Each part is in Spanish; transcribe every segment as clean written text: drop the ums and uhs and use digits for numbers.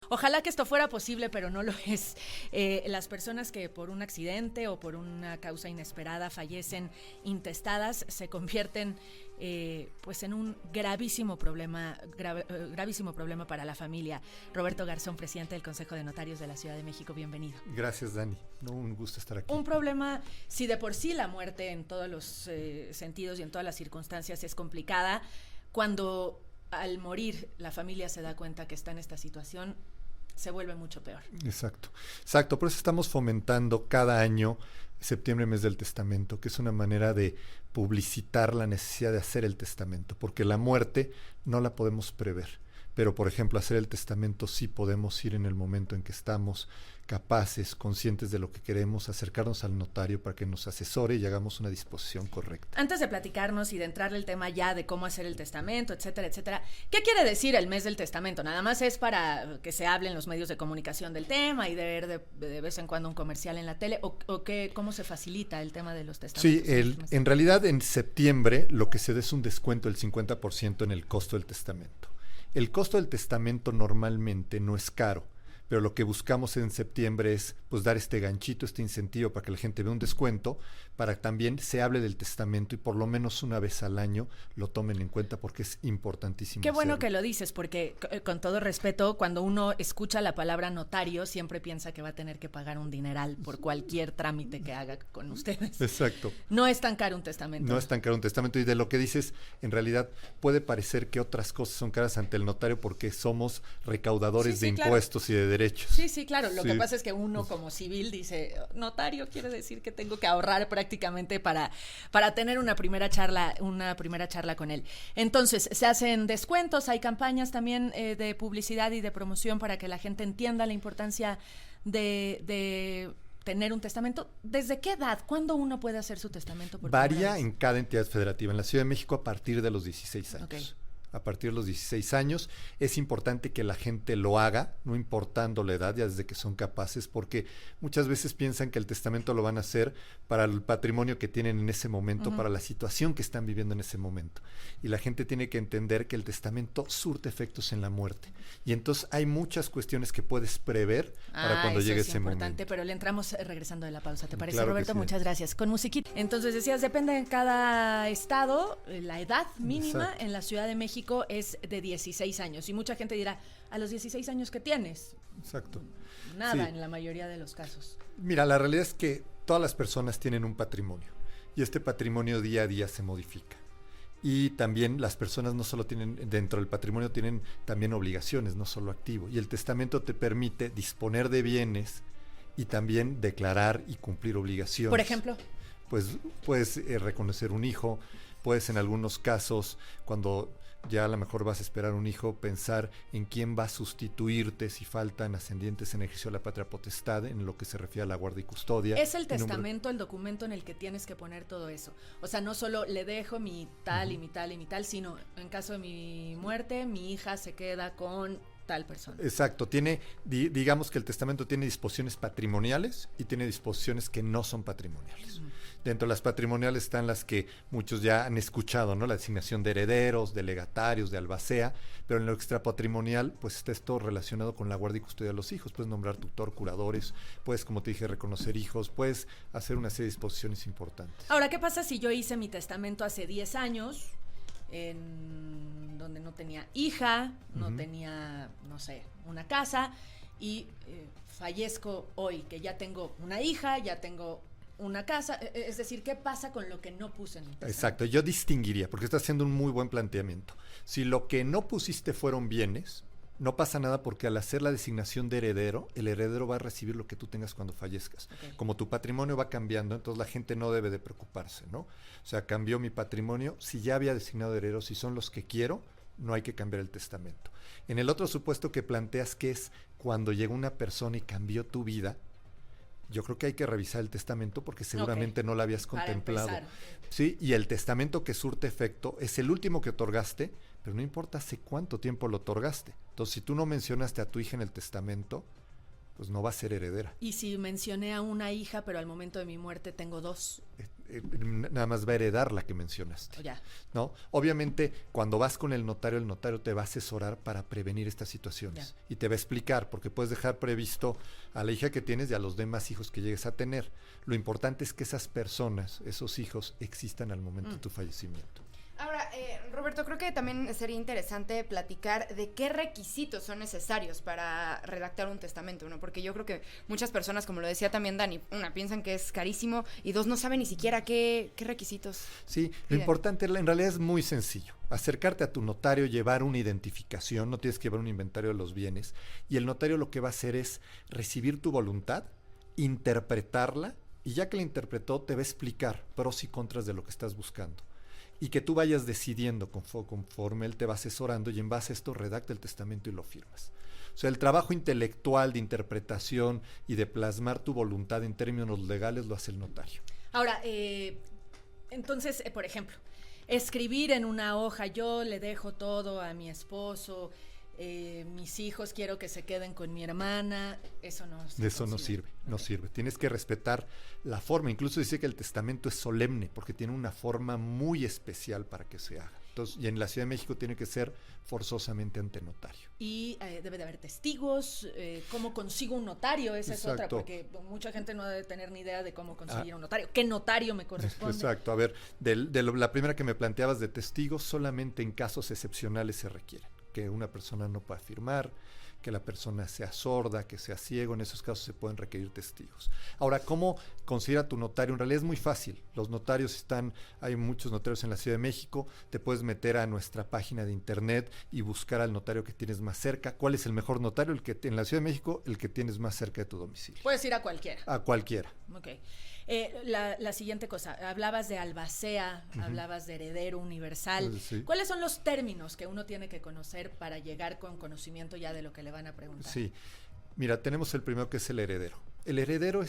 Ojalá que esto fuera posible, pero no lo es. Las personas que por un accidente o por una causa inesperada fallecen intestadas se convierten pues en un gravísimo problema para la familia. Roberto Garzón, presidente del Consejo de Notarios de la Ciudad de México, bienvenido. Gracias, Dani. Un gusto estar aquí. Un problema, si de por sí la muerte en todos los sentidos y en todas las circunstancias es complicada, cuando al morir la familia se da cuenta que está en esta situación, se vuelve mucho peor. Exacto. Por eso estamos fomentando cada año septiembre, mes del testamento, que es una manera de publicitar la necesidad de hacer el testamento, porque la muerte no la podemos prever. Pero, por ejemplo, hacer el testamento sí podemos ir en el momento en que estamos capaces, conscientes de lo que queremos, acercarnos al notario para que nos asesore y hagamos una disposición correcta. Antes de platicarnos y de entrarle el tema ya de cómo hacer el testamento, etcétera, etcétera, ¿qué quiere decir el mes del testamento? ¿Nada más es para que se hable en los medios de comunicación del tema y de ver de vez en cuando un comercial en la tele? ¿O qué, cómo se facilita el tema de los testamentos? Sí, en realidad en septiembre lo que se da es un descuento del 50% en el costo del testamento. El costo del testamento normalmente no es caro, pero lo que buscamos en septiembre es pues dar este ganchito, este incentivo para que la gente vea un descuento, para que también se hable del testamento y por lo menos una vez al año lo tomen en cuenta porque es importantísimo. Qué bueno hacerlo. que lo dices, porque con todo respeto, cuando uno escucha la palabra notario, siempre piensa que va a tener que pagar un dineral por cualquier trámite que haga con ustedes. Exacto. No es tan caro un testamento. No es tan caro un testamento y de lo que dices, en realidad puede parecer que otras cosas son caras ante el notario porque somos recaudadores de impuestos, claro, y de derechos. Sí, claro. Lo que pasa es que uno como civil dice, notario quiere decir que tengo que ahorrar prácticamente para tener una primera charla con él. Entonces, se hacen descuentos, hay campañas también de publicidad y de promoción para que la gente entienda la importancia de tener un testamento. ¿Desde qué edad? ¿Cuándo uno puede hacer su testamento? Varía en cada entidad federativa. En la Ciudad de México a partir de los 16 años. Okay. A partir de los 16 años es importante que la gente lo haga, no importando la edad, ya desde que son capaces, porque muchas veces piensan que el testamento lo van a hacer para el patrimonio que tienen en ese momento, para la situación que están viviendo en ese momento. Y la gente tiene que entender que el testamento surte efectos en la muerte. Y entonces hay muchas cuestiones que puedes prever para cuando llegue ese momento. Pero le entramos regresando de la pausa, ¿te parece, Claro, Roberto? sí. Muchas gracias. Con musiquita. Entonces decías, depende en cada estado, la edad mínima. Exacto. En la Ciudad de México es de 16 años y mucha gente dirá, ¿a los 16 años qué tienes? Exacto. Nada, sí. En la mayoría de los casos. Mira, la realidad es que todas las personas tienen un patrimonio y este patrimonio día a día se modifica. Y también las personas no solo tienen, dentro del patrimonio tienen también obligaciones, no solo activo. Y el testamento te permite disponer de bienes y también declarar y cumplir obligaciones. Por ejemplo, pues puedes reconocer un hijo, puedes en algunos casos, cuando ya a lo mejor vas a esperar un hijo, pensar en quién va a sustituirte si faltan ascendientes en ejercicio de la patria potestad, en lo que se refiere a la guardia y custodia. ¿Es el testamento el documento en el que tienes que poner todo eso? O sea, no solo le dejo mi tal y mi tal y mi tal, sino en caso de mi muerte, mi hija se queda con tal persona. Exacto, digamos que el testamento tiene disposiciones patrimoniales y tiene disposiciones que no son patrimoniales. Dentro de las patrimoniales están las que muchos ya han escuchado, ¿no? La designación de herederos, de legatarios, de albacea, pero en lo extrapatrimonial, pues está esto relacionado con la guardia y custodia de los hijos. Puedes nombrar tutor, curadores, puedes, como te dije, reconocer hijos, puedes hacer una serie de disposiciones importantes. Ahora, ¿qué pasa si yo hice mi testamento hace 10 años? En donde no tenía hija, no tenía, no sé, una casa, y fallezco hoy, que ya tengo una hija, ya tengo una casa, es decir, ¿qué pasa con lo que no puse en el testamento? Exacto, yo distinguiría, porque estás haciendo un muy buen planteamiento. Si lo que no pusiste fueron bienes, no pasa nada porque al hacer la designación de heredero, el heredero va a recibir lo que tú tengas cuando fallezcas. Okay. Como tu patrimonio va cambiando, entonces la gente no debe de preocuparse, ¿no? O sea, cambió mi patrimonio, si ya había designado herederos, si son los que quiero, no hay que cambiar el testamento. En el otro supuesto que planteas, que es cuando llegó una persona y cambió tu vida, yo creo que hay que revisar el testamento porque seguramente no lo habías contemplado. Sí, y el testamento que surte efecto es el último que otorgaste, pero no importa hace cuánto tiempo lo otorgaste. Entonces, si tú no mencionaste a tu hija en el testamento, pues no va a ser heredera. Y si mencioné a una hija, pero al momento de mi muerte tengo dos. nada más va a heredar la que mencionaste. Ya. ¿No? Obviamente, cuando vas con el notario te va a asesorar para prevenir estas situaciones. Y te va a explicar, porque puedes dejar previsto a la hija que tienes y a los demás hijos que llegues a tener. Lo importante es que esas personas, esos hijos, existan al momento de tu fallecimiento. Ahora, Roberto, creo que también sería interesante platicar de qué requisitos son necesarios para redactar un testamento, ¿no? Porque yo creo que muchas personas, como lo decía también Dani, una, piensan que es carísimo y dos, no saben ni siquiera qué requisitos Sí, piden. lo importante en realidad es muy sencillo. Acercarte a tu notario, llevar una identificación, no tienes que llevar un inventario de los bienes, y el notario lo que va a hacer es recibir tu voluntad, interpretarla, y ya que la interpretó, te va a explicar pros y contras de lo que estás buscando. Y que tú vayas decidiendo conforme él te va asesorando, y en base a esto redacta el testamento y lo firmas. O sea, el trabajo intelectual de interpretación y de plasmar tu voluntad en términos legales lo hace el notario. Ahora, entonces, por ejemplo, escribir en una hoja, yo le dejo todo a mi esposo, mis hijos quiero que se queden con mi hermana, eso no de eso no sirve, no sirve. Tienes que respetar la forma. Incluso dice que el testamento es solemne porque tiene una forma muy especial para que se haga. Entonces, y en la Ciudad de México tiene que ser forzosamente ante notario. Y debe de haber testigos. ¿Cómo consigo un notario? Esa es otra, porque mucha gente no debe tener ni idea de cómo conseguir un notario. ¿Qué notario me corresponde? Exacto. A ver, la primera que me planteabas de testigos, solamente en casos excepcionales se requieren. Que una persona no pueda firmar, que la persona sea sorda, que sea ciego, en esos casos se pueden requerir testigos. Ahora, ¿cómo considera tu notario? En realidad es muy fácil. Los notarios hay muchos notarios en la Ciudad de México, te puedes meter a nuestra página de internet y buscar al notario que tienes más cerca. ¿Cuál es el mejor notario? En la Ciudad de México, el que tienes más cerca de tu domicilio. Puedes ir a cualquiera. A cualquiera. Ok. La siguiente cosa, hablabas de albacea, hablabas de heredero universal. Sí. ¿Cuáles son los términos que uno tiene que conocer para llegar con conocimiento ya de lo que le van a preguntar? Sí, mira, tenemos el primero que es el heredero. El heredero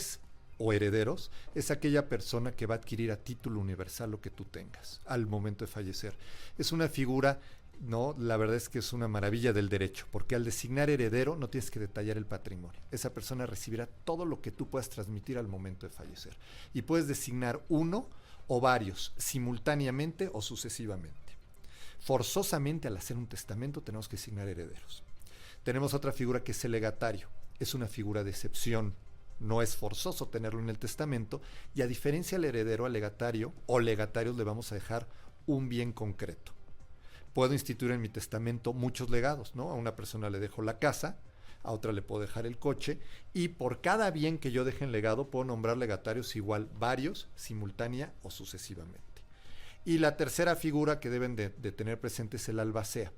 o herederos, es aquella persona que va a adquirir a título universal lo que tú tengas al momento de fallecer. Es una figura, no, la verdad es que es una maravilla del derecho, porque al designar heredero no tienes que detallar el patrimonio. Esa persona recibirá todo lo que tú puedas transmitir al momento de fallecer. Y puedes designar uno o varios, simultáneamente o sucesivamente. Forzosamente, al hacer un testamento, tenemos que designar herederos. Tenemos otra figura que es el legatario. Es una figura de excepción. No es forzoso tenerlo en el testamento, y a diferencia del heredero, al legatario o legatarios le vamos a dejar un bien concreto. Puedo instituir en mi testamento muchos legados, ¿no? A una persona le dejo la casa, a otra le puedo dejar el coche, y por cada bien que yo deje en legado puedo nombrar legatarios igual, varios, simultánea o sucesivamente. Y la tercera figura que deben de tener presente es el albacea.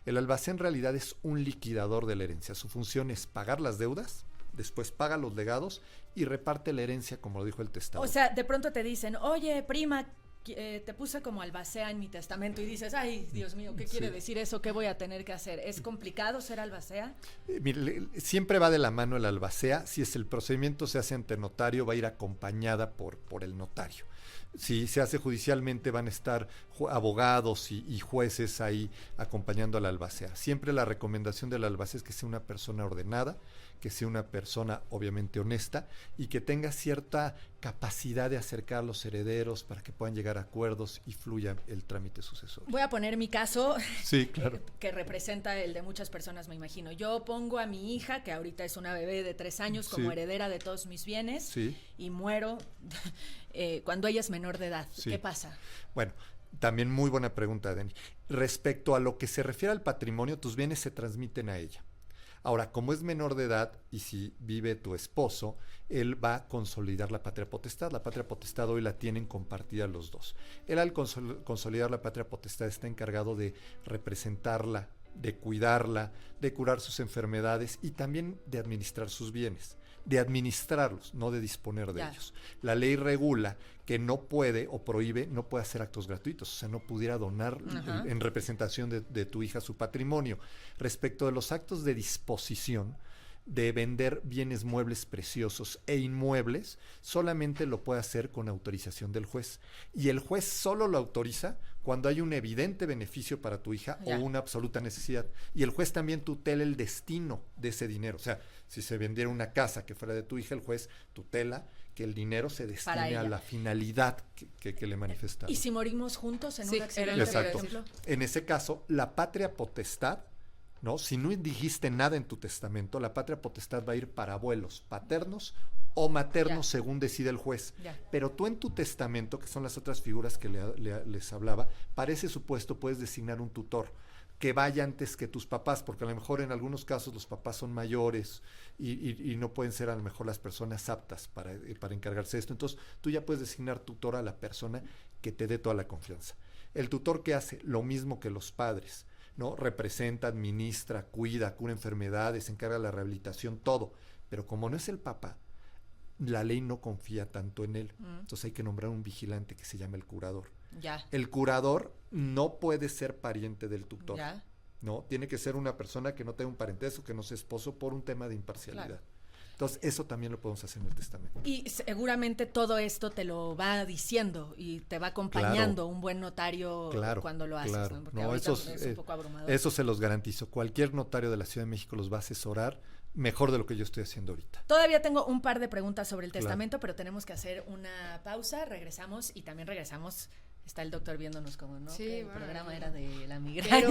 El albacea en realidad es un liquidador de la herencia. Su función es pagar las deudas, después paga los legados y reparte la herencia como lo dijo el testador. O sea, de pronto te dicen, oye, prima, te puse como albacea en mi testamento, y dices, ay, Dios mío, ¿qué quiere decir eso? ¿Qué voy a tener que hacer? ¿Es complicado ser albacea? Mire, siempre va de la mano el albacea. Si el procedimiento se hace ante notario, va a ir acompañada por el notario. Si se hace judicialmente, van a estar abogados y jueces ahí acompañando al albacea. Siempre la recomendación del albacea es que sea una persona ordenada, que sea una persona obviamente honesta y que tenga cierta capacidad de acercar a los herederos para que puedan llegar a acuerdos y fluya el trámite sucesorio. Voy a poner mi caso, sí, claro. que representa el de muchas personas, me imagino. Yo pongo a mi hija, que ahorita es una bebé de 3 años, como heredera de todos mis bienes, y muero cuando ella es menor de edad. ¿Qué pasa? Bueno, también muy buena pregunta, Dani. Respecto a lo que se refiere al patrimonio, tus bienes se transmiten a ella. Ahora, como es menor de edad y si vive tu esposo, él va a consolidar la patria potestad. La patria potestad hoy la tienen compartida los dos. Él, al consolidar la patria potestad, está encargado de representarla, de cuidarla, de curar sus enfermedades y también de administrar sus bienes. De administrarlos, no de disponer de ellos. La ley regula que no puede o prohíbe, no puede hacer actos gratuitos, o sea, no pudiera donar en representación de tu hija su patrimonio. Respecto de los actos de disposición, de vender bienes muebles preciosos e inmuebles, solamente lo puede hacer con autorización del juez. Y el juez solo lo autoriza cuando hay un evidente beneficio para tu hija o una absoluta necesidad. Y el juez también tutela el destino de ese dinero. O sea, si se vendiera una casa que fuera de tu hija, el juez tutela que el dinero se destine a la finalidad que le manifestaron. ¿Y si morimos juntos en un accidente, exacto, por ejemplo? En ese caso, la patria potestad, ¿no? Si no dijiste nada en tu testamento, la patria potestad va a ir para abuelos paternos o maternos según decida el juez. Pero tú en tu testamento, que son las otras figuras que les hablaba, para ese supuesto puedes designar un tutor que vaya antes que tus papás, porque a lo mejor en algunos casos los papás son mayores y no pueden ser a lo mejor las personas aptas para encargarse de esto. Entonces tú ya puedes designar tutor a la persona que te dé toda la confianza. El tutor que hace lo mismo que los padres, ¿no? Representa, administra, cuida, cura enfermedades, se encarga de la rehabilitación, todo. Pero como no es el papá, la ley no confía tanto en él. Entonces hay que nombrar un vigilante que se llama el curador. El curador no puede ser pariente del tutor. No, tiene que ser una persona que no tenga un parentesco, que no sea esposo, por un tema de imparcialidad. Entonces, eso también lo podemos hacer en el testamento. Y seguramente todo esto te lo va diciendo y te va acompañando un buen notario cuando lo haces, ¿no? Porque ahorita es un poco abrumador. Eso se los garantizo. Cualquier notario de la Ciudad de México los va a asesorar mejor de lo que yo estoy haciendo ahorita. Todavía tengo un par de preguntas sobre el testamento, pero tenemos que hacer una pausa. Regresamos y también regresamos. Está el doctor viéndonos como, ¿no? Sí, el programa era de la migraña.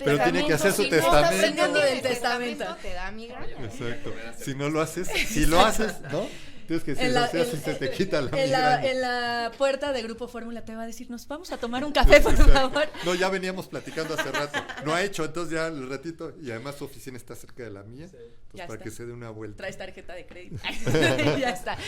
Pero tiene que hacer su testamento. No del testamento. Te da migraña. Exacto. Si no lo haces, si lo haces, ¿no? Tienes que decir, si se te quita la migraña. En la puerta de Grupo Fórmula te va a decir, nos vamos a tomar un café, por favor. No, ya veníamos platicando hace rato. No ha hecho, entonces ya el ratito, y además su oficina está cerca de la mía, pues para que se dé una vuelta. Traes tarjeta de crédito. Ya está.